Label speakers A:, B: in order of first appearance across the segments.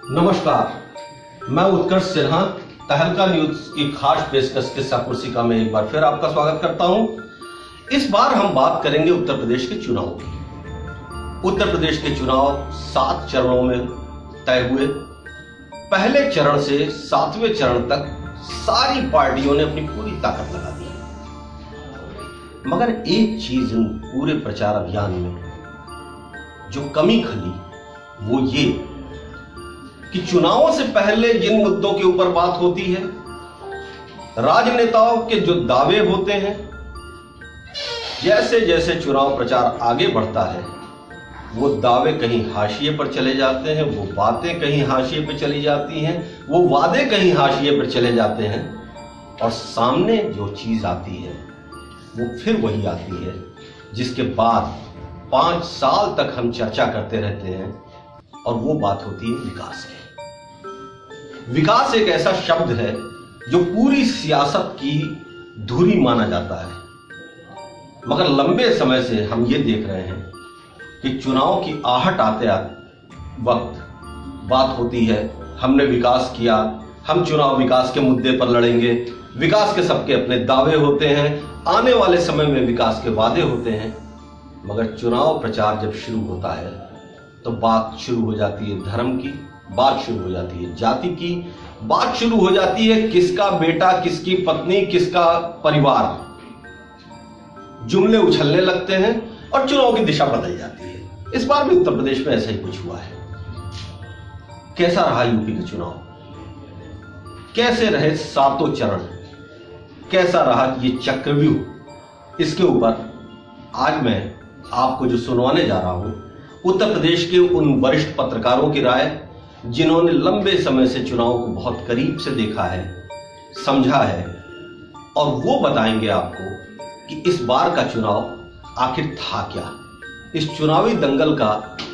A: नमस्कार, मैं उत्कर्ष सिन्हा तहलका न्यूज की खास पेशकश किस्सा कुर्सिका में एक बार फिर आपका स्वागत करता हूं। इस बार हम बात करेंगे उत्तर प्रदेश के चुनाव की। उत्तर प्रदेश के चुनाव 7 चरणों में तय हुए। पहले चरण से 7वें चरण तक सारी पार्टियों ने अपनी पूरी ताकत लगा दी, मगर एक चीज पूरे प्रचार अभियान में जो कमी खली वो ये कि चुनावों से पहले जिन मुद्दों के ऊपर बात होती है, राजनेताओं के जो दावे होते हैं, जैसे जैसे चुनाव प्रचार आगे बढ़ता है वो दावे कहीं हाशिए पर चले जाते हैं, वो बातें कहीं हाशिए पर चली जाती हैं, वो वादे कहीं हाशिए पर चले जाते हैं और सामने जो चीज आती है वो फिर वही आती है जिसके बाद 5 साल तक हम चर्चा करते रहते हैं, और वो बात होती है विकास की। विकास एक ऐसा शब्द है जो पूरी सियासत की धुरी माना जाता है, मगर लंबे समय से हम ये देख रहे हैं कि चुनाव की आहट आते वक्त बात होती है हमने विकास किया, हम चुनाव विकास के मुद्दे पर लड़ेंगे, विकास के सबके अपने दावे होते हैं, आने वाले समय में विकास के वादे होते हैं, मगर चुनाव प्रचार जब शुरू होता है तो बात शुरू हो जाती है धर्म की, बात शुरू हो जाती है जाति की, बात शुरू हो जाती है किसका बेटा, किसकी पत्नी, किसका परिवार। जुमले उछलने लगते हैं और चुनाव की दिशा बदल जाती है। इस बार भी उत्तर प्रदेश में ऐसा ही कुछ हुआ है। कैसा रहा यूपी का चुनाव, कैसे रहे 7 चरण, कैसा रहा ये चक्रव्यूह, इसके ऊपर आज मैं आपको जो सुनवाने जा रहा हूं उत्तर प्रदेश के उन वरिष्ठ पत्रकारों की राय जिन्होंने लंबे समय से चुनाव को बहुत करीब से देखा है, समझा है, और वो बताएंगे आपको कि इस बार का चुनाव आखिर था क्या, इस चुनावी दंगल का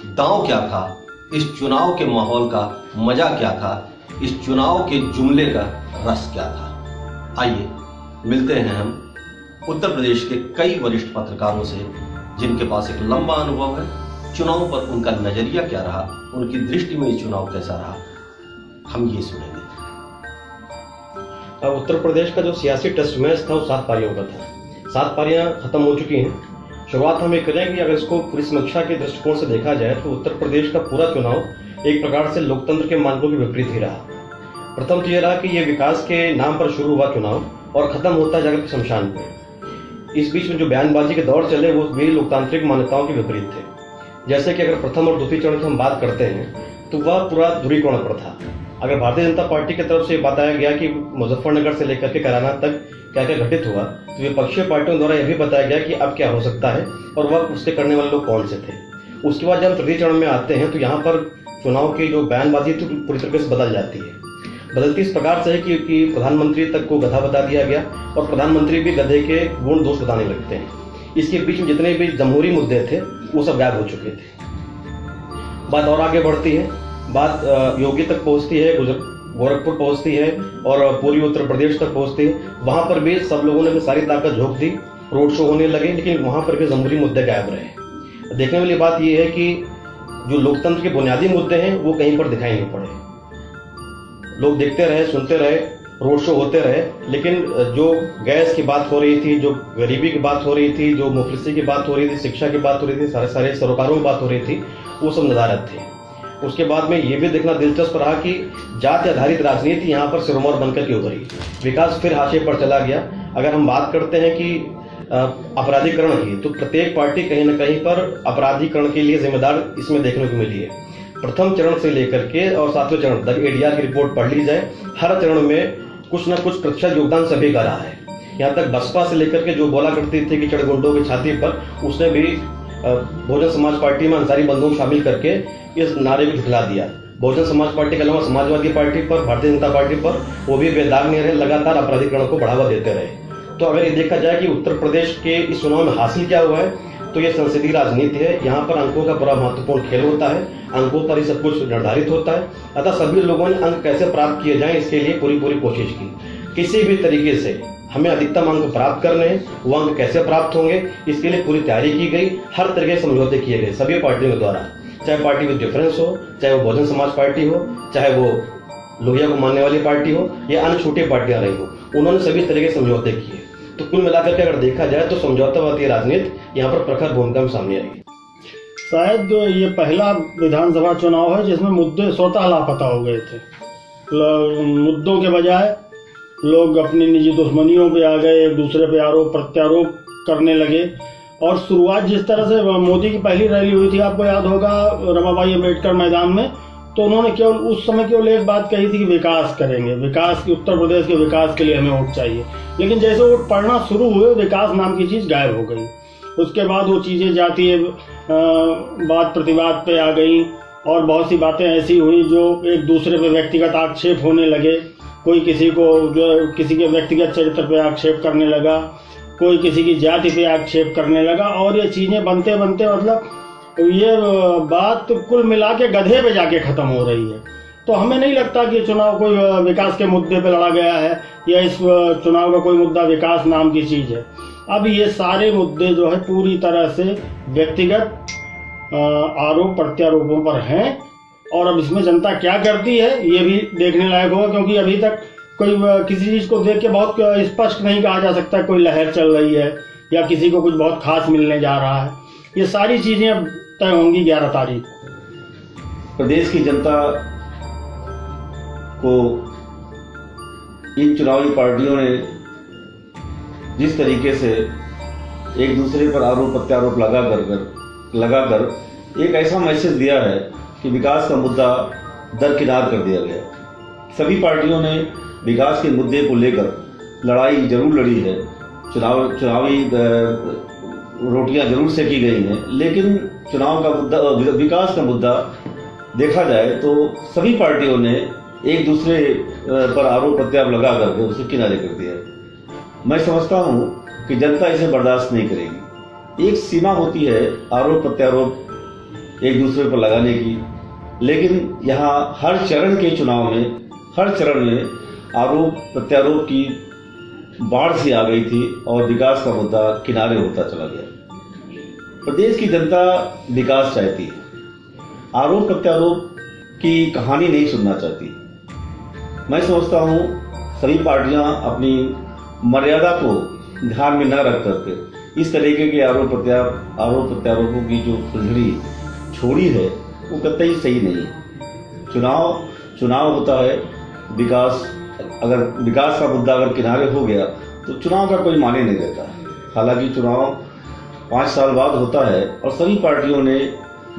A: दांव क्या था, इस चुनाव के माहौल का मजा क्या था, इस चुनाव के जुमले का रस क्या था। आइए मिलते हैं हम उत्तर प्रदेश के कई वरिष्ठ पत्रकारों से जिनके पास एक लंबा अनुभव है। चुनाव पर उनका नजरिया क्या रहा, उनकी दृष्टि में ये चुनाव कैसा रहा, हम ये सुनेंगे।
B: उत्तर प्रदेश का जो सियासी टेस्ट मैच था वो 7 पारियों का था। 7 पारियां खत्म हो चुकी हैं। शुरुआत हम ये करें कि अगर इसको पूरी समीक्षा के दृष्टिकोण से देखा जाए तो उत्तर प्रदेश का पूरा चुनाव एक प्रकार से लोकतंत्र के मानकों के विपरीत ही रहा। प्रथम तो यह रहा कि यह विकास के नाम पर शुरू हुआ चुनाव और खत्म होता जाकर शमशान पे। इस बीच में जो बयानबाजी के दौर चले वो भी लोकतांत्रिक मान्यताओं के विपरीत थे। जैसे कि अगर प्रथम और द्वितीय चरण की हम बात करते हैं तो वह पूरा ध्रुवीकरण पर था। अगर भारतीय जनता पार्टी की तरफ से बताया गया कि मुजफ्फरनगर से लेकर के कैराना तक क्या क्या घटित हुआ, तो विपक्षी पार्टियों द्वारा यह भी बताया गया कि अब क्या हो सकता है और वह उसके करने वाले लोग कौन से थे। उसके बाद जब हम तृतीय चरण में आते हैं तो यहाँ पर चुनाव की जो बयानबाजी थी पूरी तरीके से बदल जाती है। बदलती इस प्रकार से है कि प्रधानमंत्री तक को गधा बता दिया गया और प्रधानमंत्री भी गधे के गुण दोष बताने लगते हैं। इसके बीच में जितने भी जमहूरी मुद्दे थे वो सब गायब हो चुके थे। बात और आगे बढ़ती है, बात योगी तक पहुंचती है, गोरखपुर पहुंचती है और पूरी उत्तर प्रदेश तक पहुंचती है। वहां पर भी सब लोगों ने अपनी सारी ताकत झोंक दी, रोड शो होने लगे, लेकिन वहां पर भी जमहूरी मुद्दे गायब रहे। देखने वाली बात यह है कि जो लोकतंत्र के बुनियादी मुद्दे हैं वो कहीं पर दिखाई नहीं पड़े। लोग देखते रहे, सुनते रहे, रोड शो होते रहे, लेकिन जो गैस की बात हो रही थी, जो गरीबी की बात हो रही थी, जो मुफलिसी की बात हो रही थी, शिक्षा की बात हो रही थी, सारे सरोकारों की बात हो रही थी, वो सब नदारद थे। उसके बाद में ये भी देखना दिलचस्प रहा कि जाति आधारित राजनीति यहाँ पर सिरमौर बनकर के उभरी। विकास फिर हाशिए पर चला गया। अगर हम बात करते हैं कि अपराधीकरण की, तो प्रत्येक पार्टी कहीं न कहीं पर अपराधीकरण के लिए जिम्मेदार इसमें देखने को मिली है। प्रथम चरण से लेकर के और 7वें चरण तक एडीआर की रिपोर्ट पढ़ ली जाए, हर चरण में कुछ न कुछ प्रतिशत योगदान सभी का रहा है। यहाँ तक बसपा से लेकर के जो बोला करती थी कि चढ़गुंडों की छाती पर, उसने भी बहुजन समाज पार्टी में अंसारी बंधुओं शामिल करके इस नारे को झुठला दिया। बहुजन समाज पार्टी के अलावा समाजवादी पार्टी पर, भारतीय जनता पार्टी पर वो भी बेदाग नहीं रहे, लगातार अपराधीकरण को बढ़ावा देते रहे। तो अगर ये देखा जाए कि उत्तर प्रदेश के इस चुनाव में हासिल क्या हुआ है, तो ये संसदीय राजनीति है। यहाँ पर अंकों का बड़ा महत्वपूर्ण खेल होता है, अंकों पर ही सब कुछ निर्धारित होता है। अतः सभी लोगों ने अंक कैसे प्राप्त किए जाएं इसके लिए पूरी कोशिश की। किसी भी तरीके से हमें अधिकतम अंक प्राप्त करने हैं, वो अंक कैसे प्राप्त होंगे इसके लिए पूरी तैयारी की गई, हर तरह के समझौते किए गए सभी पार्टियों के द्वारा। चाहे पार्टी विद डिफरेंस हो, चाहे वो बहुजन समाज पार्टी हो, चाहे वो लोहिया को मानने वाली पार्टी हो या अन्य छोटी पार्टियां रही हो, उन्होंने सभी तरह के समझौते किए। तो कुल मिलाकर के अगर देखा जाए तो समझौतावादी राजनीति यहाँ पर प्रखर भूमिका में सामने आई।
C: शायद ये पहला विधानसभा चुनाव है जिसमें मुद्दे स्वतः लापता हो गए थे। मुद्दों के बजाय लोग अपनी निजी दुश्मनियों पे आ गए, एक दूसरे पे आरोप प्रत्यारोप करने लगे। और शुरुआत जिस तरह से मोदी की पहली रैली हुई थी, आपको याद होगा, रमाबाई अम्बेडकर मैदान में, तो उन्होंने केवल उस समय केवल एक बात कही थी कि विकास करेंगे, विकास की, उत्तर प्रदेश के विकास के लिए हमें वोट चाहिए। लेकिन जैसे वोट पड़ना शुरू हुए, विकास नाम की चीज गायब हो गई। उसके बाद वो चीजें जातीय बात प्रतिवाद पे आ गई और बहुत सी बातें ऐसी हुई जो एक दूसरे पे व्यक्तिगत आक्षेप होने लगे। कोई किसी को जो किसी के व्यक्तिगत चरित्र पे आक्षेप करने लगा, कोई किसी की जाति पे आक्षेप करने लगा, और ये चीजें बनते बनते मतलब ये बात कुल मिला के गधे पे जाके खत्म हो रही है। तो हमें नहीं लगता कि चुनाव कोई विकास के मुद्दे पे लड़ा गया है या इस चुनाव का कोई मुद्दा विकास नाम की चीज है। अब ये सारे मुद्दे जो है पूरी तरह से व्यक्तिगत आरोप प्रत्यारोपों पर हैं, और अब इसमें जनता क्या करती है ये भी देखने लायक होगा, क्योंकि अभी तक कोई किसी चीज को देख के बहुत स्पष्ट नहीं कहा जा सकता कोई लहर चल रही है या किसी को कुछ बहुत खास मिलने जा रहा है। ये सारी चीजें अब तय होंगी 11 तारीख को।
D: प्रदेश की जनता को इन चुनावी पार्टियों ने जिस तरीके से एक दूसरे पर आरोप प्रत्यारोप लगाकर एक ऐसा मैसेज दिया है कि विकास का मुद्दा दरकिनार कर दिया गया। सभी पार्टियों ने विकास के मुद्दे को लेकर लड़ाई जरूर लड़ी है, चुनावी रोटियां जरूर सेकी गई हैं, लेकिन चुनाव का मुद्दा, विकास का मुद्दा देखा जाए तो सभी पार्टियों ने एक दूसरे पर आरोप प्रत्यारोप लगा करके उसे किनारे कर दिया। मैं समझता हूं कि जनता इसे बर्दाश्त नहीं करेगी। एक सीमा होती है आरोप प्रत्यारोप एक दूसरे पर लगाने की, लेकिन यहाँ हर चरण के चुनाव में, हर चरण में आरोप प्रत्यारोप की बाढ़ सी आ गई थी और विकास का मुद्दा किनारे होता चला गया। प्रदेश की जनता विकास चाहती है, आरोप प्रत्यारोप की कहानी नहीं सुनना चाहती। मैं समझता हूं सभी पार्टियां अपनी मर्यादा को ध्यान में न रख करके इस तरीके के आरोप प्रत्यारोपों की जो फुलझड़ी छोड़ी है वो कतई सही नहीं है। चुनाव होता है, अगर विकास का मुद्दा अगर किनारे हो गया तो चुनाव का कोई माने नहीं रहता। हालांकि चुनाव 5 साल बाद होता है और सभी पार्टियों ने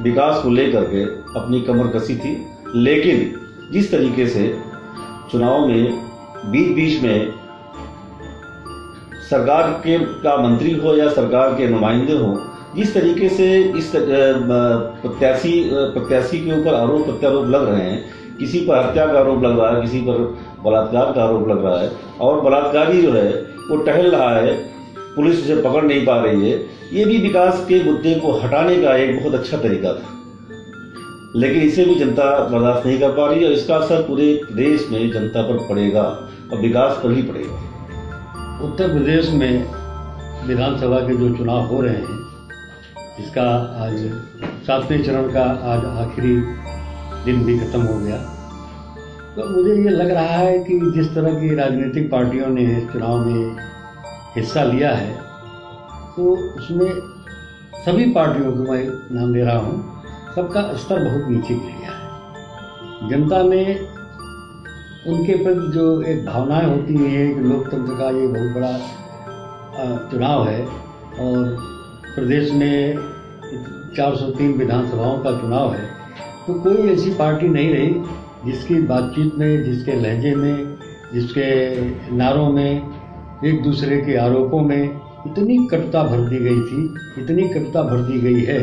D: विकास को लेकर के अपनी कमर कसी थी, लेकिन जिस तरीके से चुनाव में बीच में सरकार का मंत्री हो या सरकार के नुमाइंदे हो, जिस तरीके से इस प्रत्याशी के ऊपर आरोप प्रत्यारोप लग रहे हैं, किसी पर हत्या का आरोप लग रहा है, किसी पर बलात्कार का आरोप लग रहा है, और बलात्कारी जो है वो टहल रहा है, पुलिस उसे पकड़ नहीं पा रही है। ये भी विकास के मुद्दे को हटाने का एक बहुत अच्छा तरीका था, लेकिन इसे भी जनता बर्दाश्त नहीं कर पा रही है और इसका असर पूरे प्रदेश में जनता पर पड़ेगा और विकास पर ही पड़ेगा।
E: उत्तर प्रदेश में विधानसभा के जो चुनाव हो रहे हैं, इसका आज 7वें चरण का आज आखिरी दिन भी खत्म हो गया, तो मुझे ये लग रहा है कि जिस तरह की राजनीतिक पार्टियों ने इस चुनाव में हिस्सा लिया है, तो उसमें सभी पार्टियों को मैं नाम दे रहा हूँ, सबका स्तर बहुत नीचे गिर गया है। जनता में उनके प्रति जो एक भावनाएं होती हैं कि लोकतंत्र का ये बहुत बड़ा चुनाव है और प्रदेश में 403 विधानसभाओं का चुनाव है, तो कोई ऐसी पार्टी नहीं रही जिसकी बातचीत में, जिसके लहजे में, जिसके नारों में, एक दूसरे के आरोपों में इतनी कटुता भर दी गई थी, इतनी कटुता भर दी गई है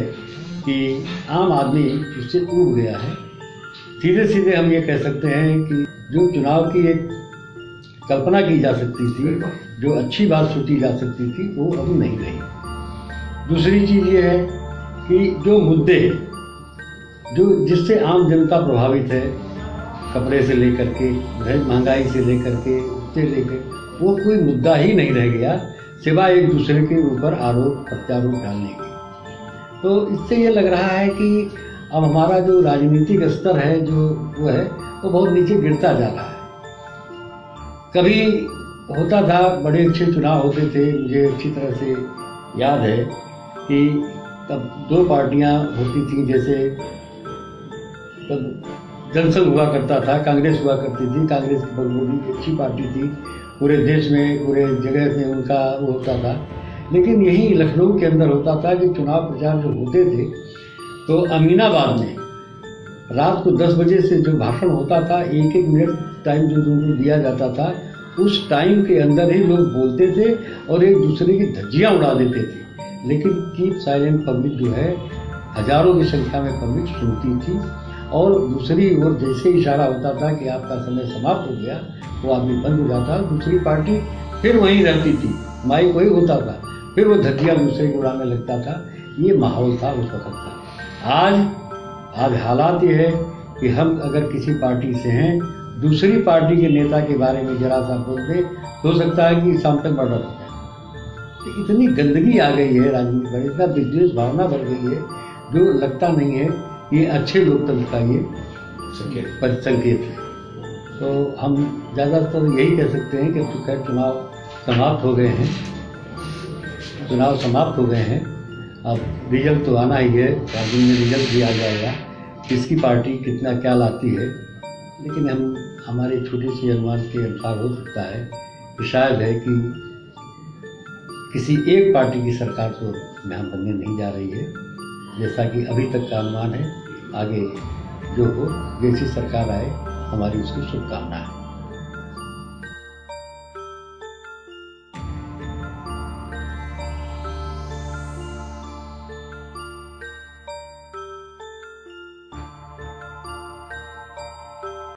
E: कि आम आदमी उससे ऊब गया है। सीधे सीधे हम ये कह सकते हैं कि जो चुनाव की एक कल्पना की जा सकती थी, जो अच्छी बात सोची जा सकती थी, वो अब नहीं रही। दूसरी चीज़ ये है कि जो मुद्दे जिससे आम जनता प्रभावित है, कपड़े से लेकर के, महंगाई से लेकर के, उससे लेकर, वो कोई मुद्दा ही नहीं रह गया सिवाय एक दूसरे के ऊपर आरोप प्रत्यारोप डालने के। तो इससे ये लग रहा है कि अब हमारा जो राजनीतिक स्तर है जो वो है वो बहुत नीचे गिरता जा रहा है। कभी होता था, बड़े अच्छे चुनाव होते थे, मुझे अच्छी तरह से याद है कि तब दो पार्टियां होती थी, जैसे तब जनसंघ हुआ करता था, कांग्रेस हुआ करती थी। कांग्रेस की बहुत बड़ी अच्छी पार्टी थी, पूरे देश में पूरे जगह में उनका वो होता था। लेकिन यही लखनऊ के अंदर होता था कि चुनाव प्रचार जो होते थे तो अमीनाबाद में रात को 10 बजे से जो भाषण होता था, 1-1 मिनट टाइम जो दिया जाता था, उस टाइम के अंदर ही लोग बोलते थे और एक दूसरे की धज्जियां उड़ा देते थे। लेकिन कीप साइलेंट पब्लिक जो है, हजारों की संख्या में पब्लिक सुनती थी। और दूसरी ओर जैसे इशारा होता था कि आपका समय समाप्त हो गया, वो आदमी बंद हो जाता, दूसरी पार्टी फिर वहीं रहती थी, माइक वही होता था, फिर वो धज्जियां दूसरे को उड़ाने लगता था। ये माहौल था उस वक्त का। आज हालात ये है कि हम अगर किसी पार्टी से हैं, दूसरी पार्टी के नेता के बारे में जरा सा बोल दे, हो सकता है कि शाम तक मर्डर हो जाए। तो इतनी गंदगी आ गई है राजनीति में, इतना विद्वेष भावना बढ़ गई है जो लगता नहीं है ये अच्छे लोकतंत्र का ये संकेत है। तो हम ज़्यादातर यही कह सकते हैं कि खैर चुनाव समाप्त हो गए हैं। अब रिजल्ट तो आना ही है, 4 दिन में रिजल्ट भी आ जाएगा, किसकी पार्टी कितना क्या लाती है। लेकिन हमारे छोटे से अनुमान के अनुसार हो सकता है कि शायद है कि किसी एक पार्टी की सरकार तो यहाँ बनने नहीं जा रही है, जैसा कि अभी तक का अनुमान है। आगे जो हो, जैसी सरकार आए, हमारी उसकी शुभकामना है।